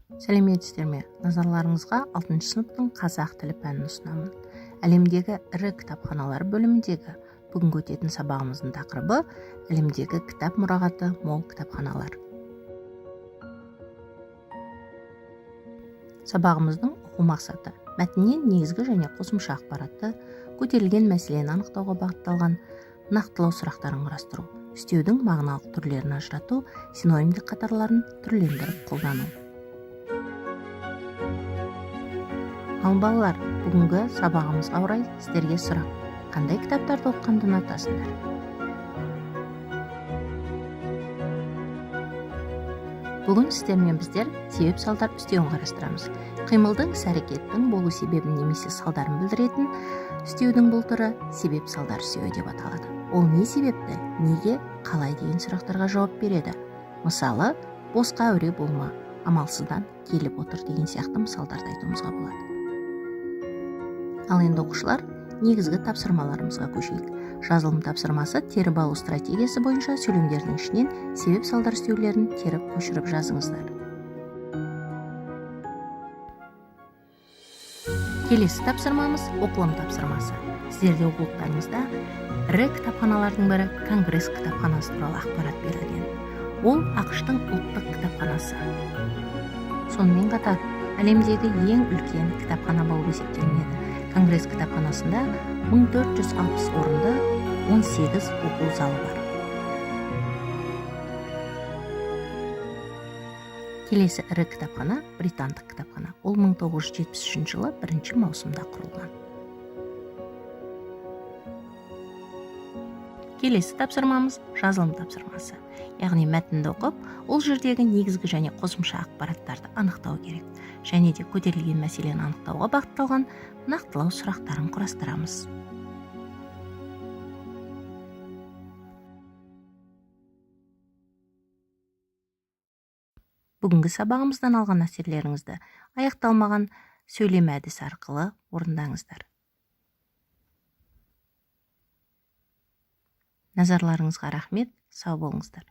Сәлеметсіздер ме? Назарларыңызға 6 сыныптың қазақ тілі пәнін ұсынамын. Әлемдегі ірі кітапханалар бөліміндегі бүгінгі өтетін сабағымыздың тақырыбы әлемдегі кітап мұрағаты мол кітапханалар. Сабағымыздың оқу мақсаты мәтіннен негізгі және қосымша ақпаратты, көтерілген мәселені анықтауға бағытталған нақтылау сұрақтарын қарастыру, үстеудің мағыналық түрлерін ажырату, синонимдік қатарларын түрлендіріп қолдану. Ал балалар, бүгінгі сабағымызға орай сіздерге сұрақ: қандай кітаптарды оқығанды ұнатасыңдар? Бүгін сіздермен біздер себеп салдар үстеуін қарастырамыз. Қимылдың іс-әрекеттің болу себебін немесе салдарын білдіретін үстеудің бұл түрі себеп салдар үстеуі деп аталады. Ол не себепті, неге, қалай деген сұрақтарға жауап береді. Мысалы, босқа әуре болма, амалсыздан келіп отыр деген сияқты мысалдарды айтуымызға болады. Ал енді оқушылар, негізгі тапсырмаларымызға көшейік. Жазылым тапсырмасы теріп алу стратегиясы бойынша сөйлемдердің ішінен себеп салдар үстеулерін теріп көшіріп жазыңыздар. Келесі тапсырмамыз оқылым тапсырмасы. Сіздерде оқулықтарыңызда ірі кітапханалардың бірі Конгресс кітапханасы туралы ақпарат берілген. Ол ақш-тың ұлттық кітапханасы. Сонымен қатар, әлемдегі ең үлкен кітапхана болып есептелінеді. Конгресс кітапханасында 1460 орынды 18 оқу залы бар. Келесі ірі кітапхана британдық кітапхана. Ол 1973 жылы 1 маусымда құрылған. Келесі тапсырмамыз жазылым тапсырмасы. Яғни мәтінді оқып, ол жердегі негізгі және қосымша ақпараттарды анықтау керек. Және де көтерілген мәселені анықтауға бағытталған нақтылау сұрақтарын құрастырамыз. Бүгінгі сабағымыздан алған әсерлеріңізді аяқталмаған сөйлем әдісі арқылы орындаңыздар. Назарларыңызға рахмет, сау болыңыздар.